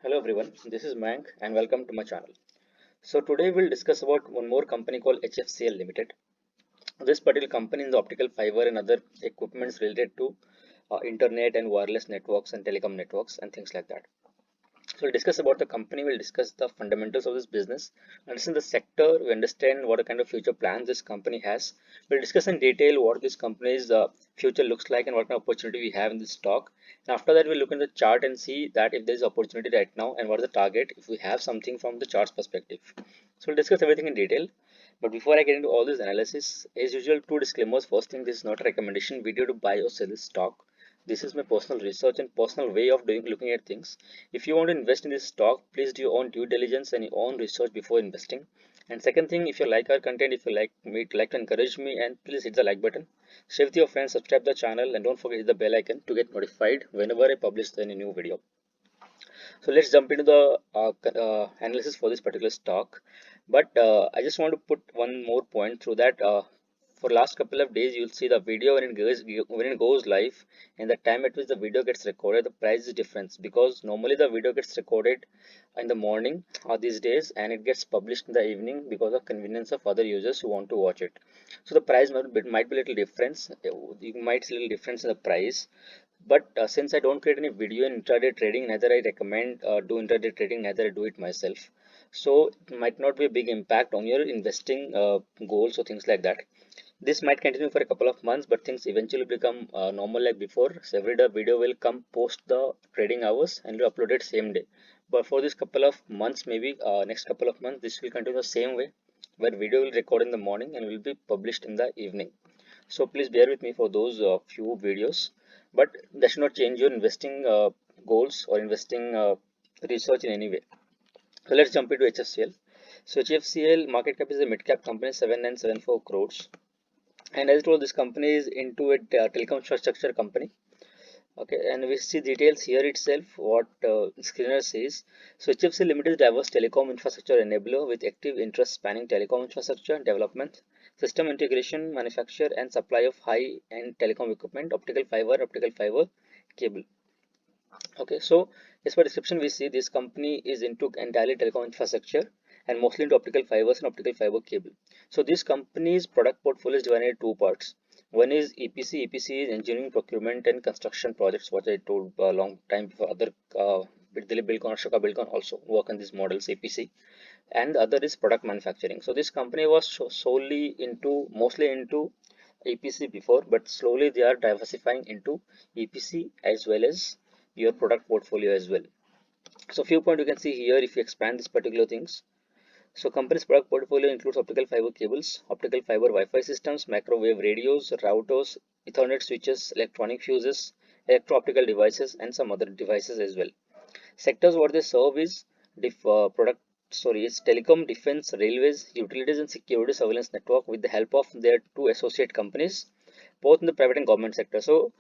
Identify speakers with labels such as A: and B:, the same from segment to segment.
A: Hello everyone, this is Mank and welcome to my channel. So today we'll discuss about one more company called HFCL Limited. This particular company in the optical fiber and other equipments related to internet and wireless networks and telecom networks and things like that. So we'll discuss about the company, we'll discuss the fundamentals of this business, understand the sector, we understand what kind of future plans this company has. We'll discuss in detail what this company's future looks like and what kind of opportunity we have in this stock. And after that, we'll look in the chart and see that if there's opportunity right now and what is the target if we have something from the charts perspective. So we'll discuss everything in detail. But before I get into all this analysis, as usual, two disclaimers. First thing, this is not a recommendation video to buy or sell this stock. This is my personal research and personal way of looking at things. If you want to invest in this stock, please do your own due diligence and your own research before investing. And second thing, if you like our content, if you like to encourage me, and please hit the like button, share with your friends, subscribe the channel, and don't forget to hit the bell icon to get notified whenever I publish any new video. So let's jump into the analysis for this particular stock. But I just want to put one more point through that. For last couple of days, you'll see the video when it goes live, and the time at which the video gets recorded, the price is different because normally the video gets recorded in the morning or these days, and it gets published in the evening because of convenience of other users who want to watch it. So the price might be a little difference. You might see a little difference in the price, but since I don't create any video in intraday trading, neither I recommend do intraday trading, neither I do it myself. So it might not be a big impact on your investing goals or things like that. This might continue for a couple of months, but things eventually become normal like before. So every day video will come post the trading hours and you upload it same day. But for this couple of months, maybe next couple of months, this will continue the same way, where video will record in the morning and will be published in the evening. So please bear with me for those few videos, but that should not change your investing goals or investing research in any way. So let's jump into HFCL. So HFCL market cap is a mid cap company, 7974 crores. And as I told, this company is into a telecom infrastructure company. Okay, and we see details here itself what screener says. So HFC Limited is diverse telecom infrastructure enabler with active interest spanning telecom infrastructure development, system integration, manufacture and supply of high-end telecom equipment, optical fiber cable. Okay, so as per description we see this company is into entirely telecom infrastructure and mostly into optical fibers and optical fiber cable. So this company's product portfolio is divided into two parts. One is EPC. EPC is engineering, procurement and construction projects, what I told a long time before. Other Dilip Bilkon or Ashoka Bilkon also work on these models, EPC. And the other is product manufacturing. So this company was mostly into EPC before, but slowly they are diversifying into EPC as well as your product portfolio as well. So few points you can see here if you expand these particular things. So company's product portfolio includes optical fiber cables, optical fiber Wi-Fi systems, microwave radios, routers, Ethernet switches, electronic fuses, electro-optical devices, and some other devices as well. Sectors what they serve is is telecom, defense, railways, utilities, and security surveillance network with the help of their two associate companies, both in the private and government sector. So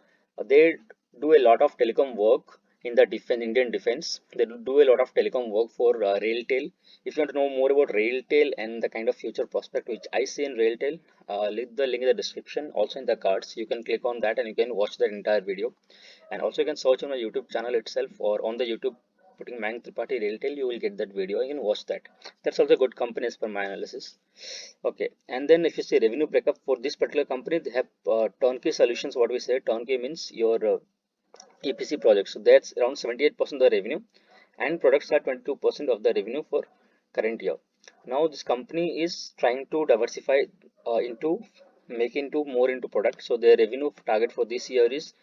A: they do a lot of telecom work in the Indian defense. They do a lot of telecom work for Railtel. If you want to know more about Railtel and the kind of future prospect which I see in Railtel, leave the link in the description, also in the cards. You can click on that and you can watch that entire video. And also you can search on my YouTube channel itself or on the YouTube putting Mank Tripathi Railtel, you will get that video. You can watch that. That's also good company as per my analysis. Okay, and then if you see revenue breakup for this particular company, they have turnkey solutions. What we say turnkey means your EPC projects. So that's around 78% of the revenue, and products are 22% of the revenue for current year. Now this company is trying to diversify into make into more into products. So their revenue target for this year is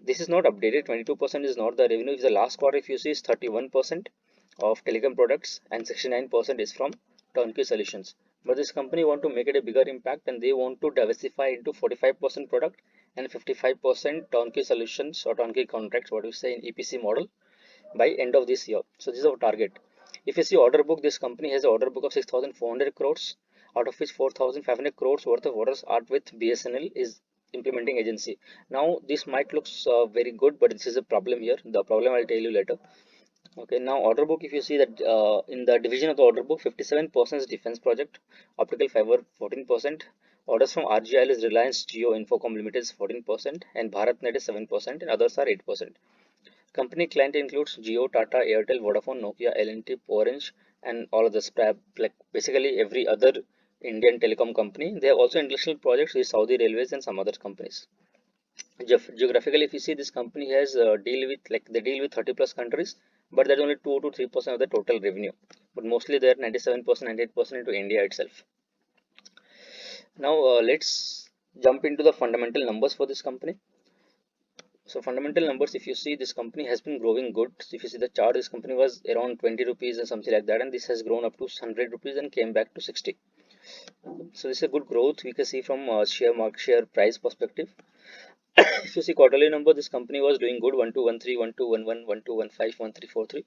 A: this is not updated. 22% is not the revenue. If the last quarter, if you see, is 31% of telecom products and 69% is from turnkey solutions. But this company want to make it a bigger impact and they want to diversify into 45% product and 55% turnkey solutions or turnkey contracts, what we say in EPC model, by end of this year. So this is our target. If you see order book, this company has an order book of 6,400 crores, out of which 4,500 crores worth of orders are with BSNL is implementing agency. Now this might looks very good, but this is a problem here. The problem I'll tell you later. Okay, now order book, if you see that in the division of the order book, 57% is defense project, optical fiber 14%, orders from RGIL is Reliance Jio Infocom Limited is 14%, and BharatNet is 7%, and others are 8%. Company client includes Jio, Tata, Airtel, Vodafone, Nokia, L&T, Orange, and all of the like basically every other Indian telecom company. They have also international projects with Saudi Railways and some other companies. Geographically, if you see, this company has deal with like they deal with 30 plus countries, but that's only 2 to 3% of the total revenue. But mostly they're 97%, 98% into India itself. Now let's jump into the fundamental numbers for this company. So fundamental numbers, if you see, this company has been growing good. So if you see the chart, this company was around 20 rupees and something like that, and this has grown up to 100 rupees and came back to 60. So this is a good growth we can see from market share price perspective. If you see quarterly number, this company was doing good 1213, 1211, 1215, 1343.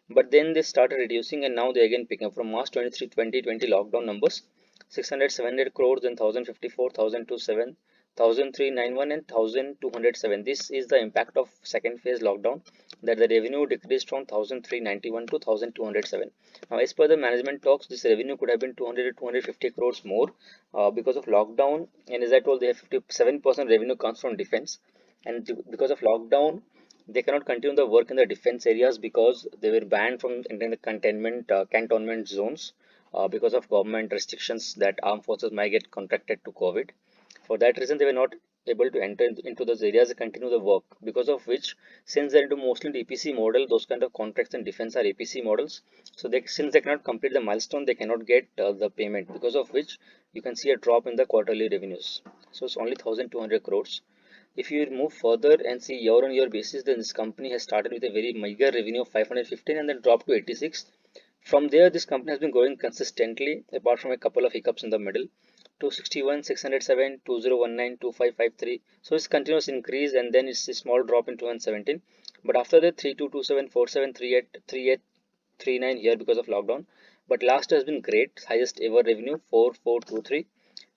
A: But then they started reducing and now they again picking up from March 23, 2020 lockdown numbers 600, 700 crores, then 1054, 1027, 1391 and 1207. This is the impact of second phase lockdown, that the revenue decreased from 1391 to 1207. Now, as per the management talks, this revenue could have been 200 to 250 crores more because of lockdown. And as I told, they have 57% revenue comes from defense. And because of lockdown, they cannot continue the work in the defense areas because they were banned from entering the cantonment zones because of government restrictions that armed forces might get contracted to COVID. For that reason, they were not able to enter into those areas and continue the work. Because of which, since they're into mostly the EPC model, those kind of contracts in defense are EPC models. So since they cannot complete the milestone, they cannot get the payment. Because of which, you can see a drop in the quarterly revenues. So it's only 1,200 crores. If you move further and see year on year basis, then this company has started with a very meager revenue of 515 and then dropped to 86. From there, this company has been growing consistently, apart from a couple of hiccups in the middle. 261, 607, 2019, 2553. So it's continuous increase and then it's a small drop in 2017. But after that, 3227, 47, 38, 38, 39 here because of lockdown. But last has been great, highest ever revenue 4423.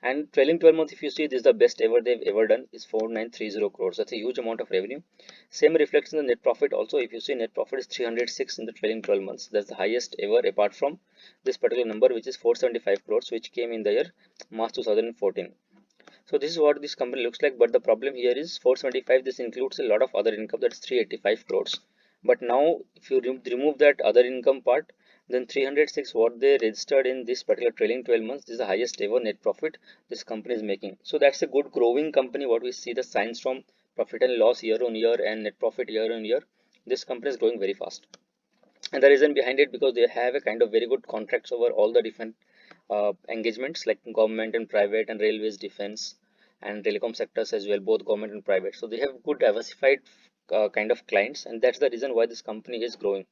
A: And trailing 12 months, if you see, this is the best ever they've ever done, is 4930 crores. That's a huge amount of revenue. Same reflects in the net profit also. If you see, net profit is 306 in the trailing 12 months. That's the highest ever, apart from this particular number, which is 475 crores, which came in the year March 2014. So this is what this company looks like. But the problem here is 475. This includes a lot of other income, that's 385 crores. But now, if you remove that other income part, then 306 what they registered in this particular trailing 12 months, this is the highest ever net profit this company is making. So that's a good growing company. What we see the signs from profit and loss year on year and net profit year on year, this company is growing very fast. And the reason behind it, because they have a kind of very good contracts over all the different engagements like government and private and railways, defense and telecom sectors as well, both government and private. So they have good diversified kind of clients, and that's the reason why this company is growing.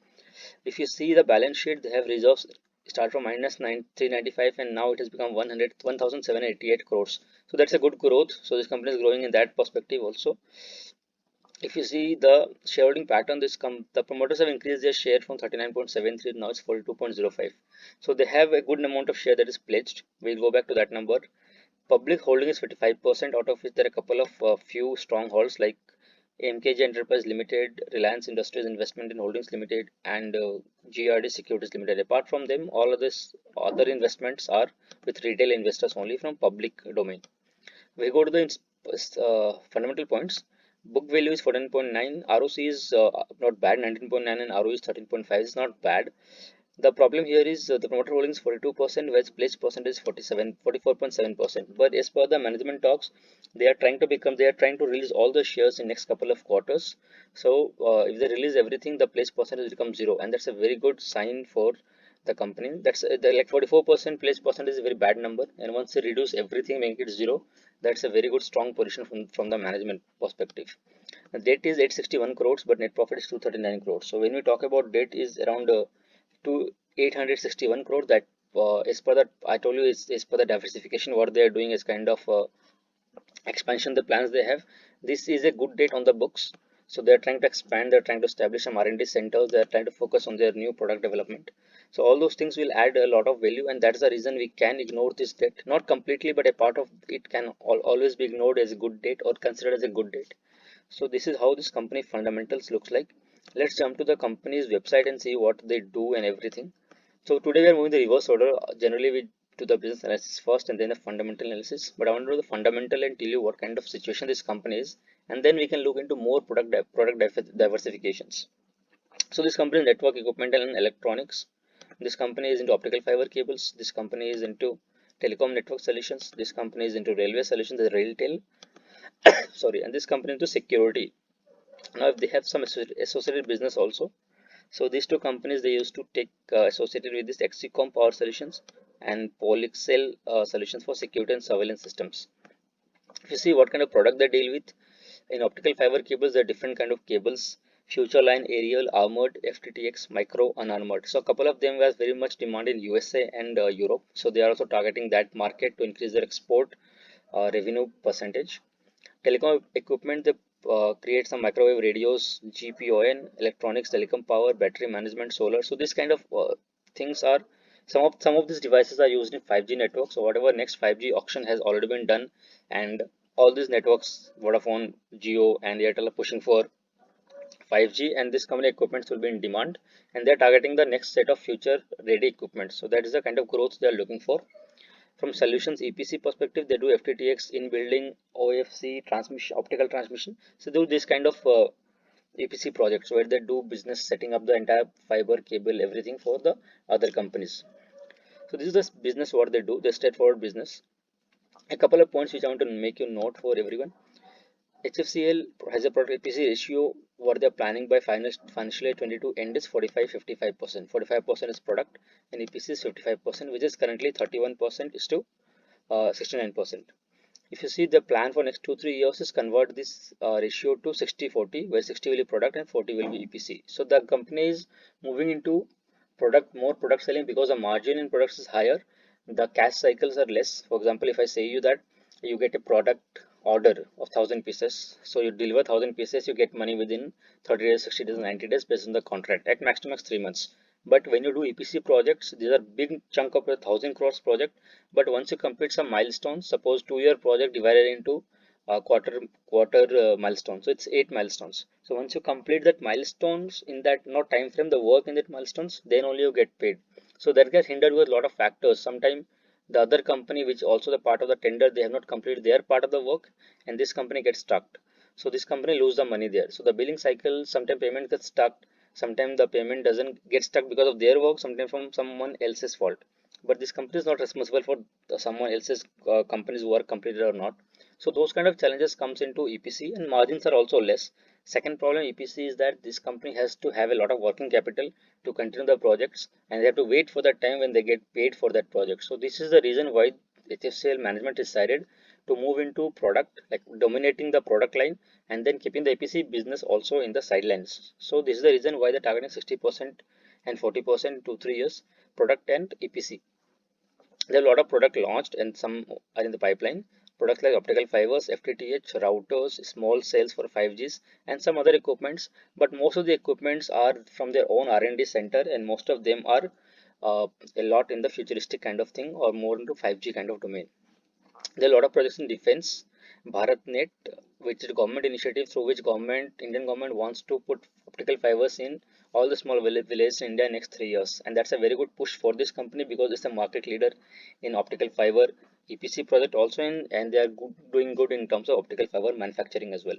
A: If you see the balance sheet, they have reserves start from minus 395 and now it has become 1,788 crores. So that's a good growth. So this company is growing in that perspective also. If you see the shareholding pattern, the promoters have increased their share from 39.73, now it's 42.05. So they have a good amount of share that is pledged. We'll go back to that number. Public holding is 55%, out of which there are a couple of few strongholds like MKG Enterprise Limited, Reliance Industries Investment and Holdings Limited, and GRD Securities Limited. Apart from them, all of this other investments are with retail investors only from public domain. We go to the fundamental points. Book value is 14.9, ROC is not bad, 19.9, and ROE is 13.5. It's not bad. The problem here is the promoter holding is 42%, whereas pledge percentage is 44.7%. But as per the management talks, they are trying to release all the shares in next couple of quarters. So if they release everything, the pledge percentage becomes zero, and that's a very good sign for the company. That's like 44% pledge percentage is a very bad number, and once they reduce everything, make it zero, that's a very good strong position from the management perspective. The debt is 861 crores, but net profit is 239 crores. So when we talk about debt is around to 861 crores, that as per that I told you is per the diversification what they are doing is kind of expansion the plans they have. This is a good date on the books. So they're trying to expand, they're trying to establish some R&D centers, they're trying to focus on their new product development. So all those things will add a lot of value, and that's the reason we can ignore this debt, not completely, but a part of it can always be ignored as a good date or considered as a good date. So this is how this company fundamentals looks like. Let's jump to the company's website and see what they do and everything. So today we are moving the reverse order. Generally we do the business analysis first and then the fundamental analysis. But I want to do the fundamental and tell you what kind of situation this company is and then we can look into more diversifications. So this company is network equipment and electronics. This company is into optical fiber cables. This company is into telecom network solutions. This company is into railway solutions, the railtel. Sorry, and this company into security. Now, if they have some associated business also. So these two companies, they used to take associated with this Excom Power Solutions and Polixel solutions for security and surveillance systems. If you see what kind of product they deal with, in optical fiber cables, there are different kind of cables: future line, aerial, armored, FTTX, micro, unarmored. So a couple of them has very much demand in USA and Europe. So they are also targeting that market to increase their export revenue percentage. Telecom equipment, they create some microwave radios, GPON, electronics, telecom power, battery management, solar. So this kind of things are some of these devices are used in 5G networks. So whatever next 5G auction has already been done, and all these networks, Vodafone, Jio, and Airtel are pushing for 5G, and this company equipments will be in demand, and they're targeting the next set of future ready equipment. So that is the kind of growth they are looking for. From solutions EPC perspective, they do FTTX in building, OFC transmission, optical transmission. So they do this kind of EPC projects where they do business setting up the entire fiber cable, everything for the other companies. So this is the business what they do, the straightforward business. A couple of points which I want to make you note for everyone. HFCL has a product EPC ratio what they are planning by financial year 22 end is 45-55%. 45% is product and EPC is 55%, which is currently 31% is to 69%. If you see the plan for next 2-3 years is convert this ratio to 60-40, where 60 will be product and 40 will be EPC. So the company is moving into more product selling because the margin in products is higher. The cash cycles are less. For example, if I say you that you get a product order of 1,000 pieces, so you deliver 1,000 pieces, you get money within 30 days, 60 days, 90 days based on the contract at max to max 3 months. But when you do EPC projects, these are big chunk of a 1,000 crores project. But once you complete some milestones, suppose 2-year project divided into quarter milestone, so it's 8 milestones. So once you complete that milestones in that not time frame, the work in that milestones, then only you get paid. So that gets hindered with a lot of factors. Sometimes the other company which also the part of the tender, they have not completed their part of the work, and this company gets stuck. So this company lose the money there. So the billing cycle, sometimes payment gets stuck, sometimes the payment doesn't get stuck because of their work, sometimes from someone else's fault. But this company is not responsible for someone else's company's work completed or not. So those kind of challenges comes into EPC, and margins are also less. Second problem EPC is that this company has to have a lot of working capital to continue the projects, and they have to wait for that time when they get paid for that project. So this is the reason why HFCL management decided to move into product, like dominating the product line and then keeping the EPC business also in the sidelines. So this is the reason why they're targeting 60% and 40% 2-3 years product and EPC. There are a lot of product launched and some are in the pipeline. Products like optical fibers, FTTH, routers, small cells for 5Gs, and some other equipments. But most of the equipments are from their own R&D center, and most of them are a lot in the futuristic kind of thing or more into 5G kind of domain. There are a lot of projects in defense. BharatNet, which is a government initiative through which Indian government wants to put optical fibers in all the small villages in India next 3 years, and that's a very good push for this company because it's a market leader in optical fiber EPC project also in, and they are doing good in terms of optical fiber manufacturing as well.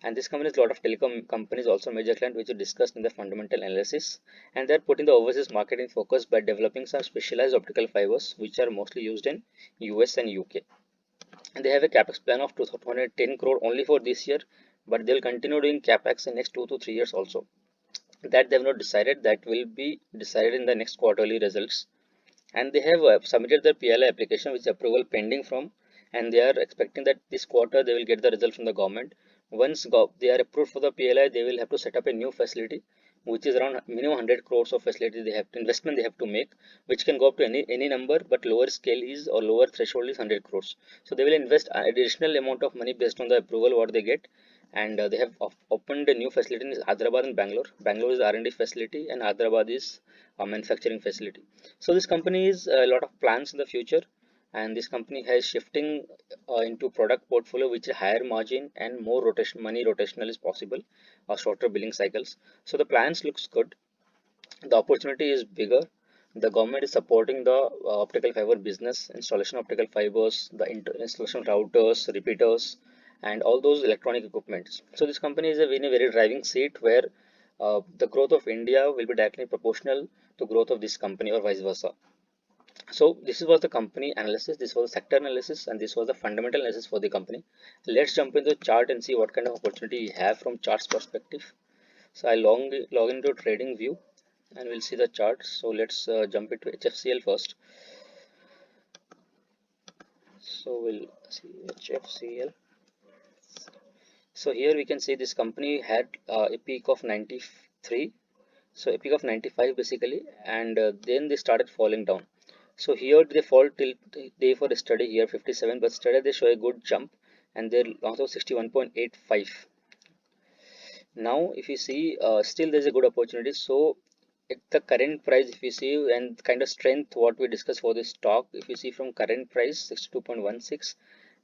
A: And this company is a lot of telecom companies also major client which we discussed in the fundamental analysis, and they're putting the overseas market in focus by developing some specialized optical fibers which are mostly used in US and UK. And they have a capex plan of 210 crore only for this year, but they'll continue doing capex in next 2 to 3 years also. That they have not decided, that will be decided in the next quarterly results. And they have submitted their PLI application which approval pending from, and they are expecting that this quarter they will get the result from the government. Once they are approved for the PLI, they will have to set up a new facility which is around minimum 100 crores of facility they have to investment they have to make, which can go up to any number, but lower scale is or lower threshold is 100 crores. So they will invest additional amount of money based on the approval what they get, and they have opened a new facility in Hyderabad and Bangalore. Bangalore is R&D facility and Hyderabad is a manufacturing facility. So this company is a lot of plans in the future, and this company has shifting into product portfolio which is higher margin and more money rotational is possible, or shorter billing cycles. So the plans looks good, the opportunity is bigger. The government is supporting the optical fiber business, installation of optical fibers, the installation of routers, repeaters, and all those electronic equipments. So this company is in a very driving seat where the growth of India will be directly proportional to growth of this company or vice versa. So this was the company analysis, this was the sector analysis, and this was the fundamental analysis for the company. Let's jump into the chart and see what kind of opportunity we have from charts perspective. So I log into trading view and we'll see the chart. So let's jump into HFCL first. So we'll see HFCL. So here we can see this company had a peak of 93, so a peak of 95 basically, and then they started falling down. So here they fall till day for study here 57, but study they show a good jump and they're also 61.85. Now if you see still there's a good opportunity. So at the current price, if you see, and kind of strength what we discussed for this stock, if you see from current price 62.16,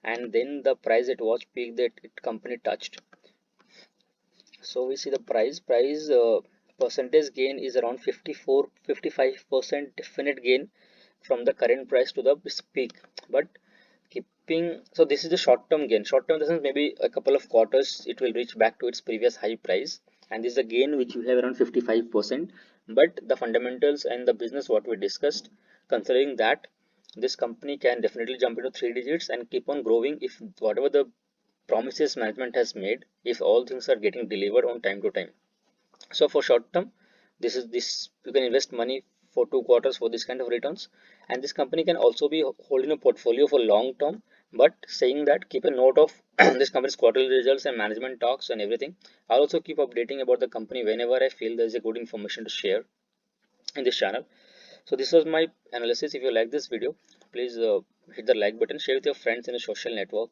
A: and then the price at watch peak that it company touched. So we see the price percentage gain is around 55% definite gain from the current price to the peak. But keeping, so this is the short term gain. Short term doesn't, maybe a couple of quarters it will reach back to its previous high price, and this is a gain which you have around 55%. But the fundamentals and the business what we discussed, considering that this company can definitely jump into 3 digits and keep on growing if whatever the promises management has made, if all things are getting delivered on time to time. So for short term, this you can invest money for 2 quarters for this kind of returns, and this company can also be holding a portfolio for long term. But saying that, keep a note of this company's quarterly results and management talks and everything. I'll also keep updating about the company whenever I feel there is a good information to share in this channel. So this was my analysis. If you like this video, please hit the like button, share with your friends in the social network,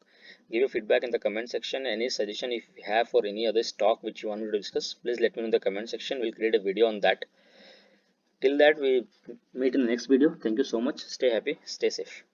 A: give your feedback in the comment section. Any suggestion if you have for any other stock which you want me to discuss, please let me know in the comment section. We'll create a video on that. Till that, we meet in the next video. Thank you so much. Stay happy, stay safe.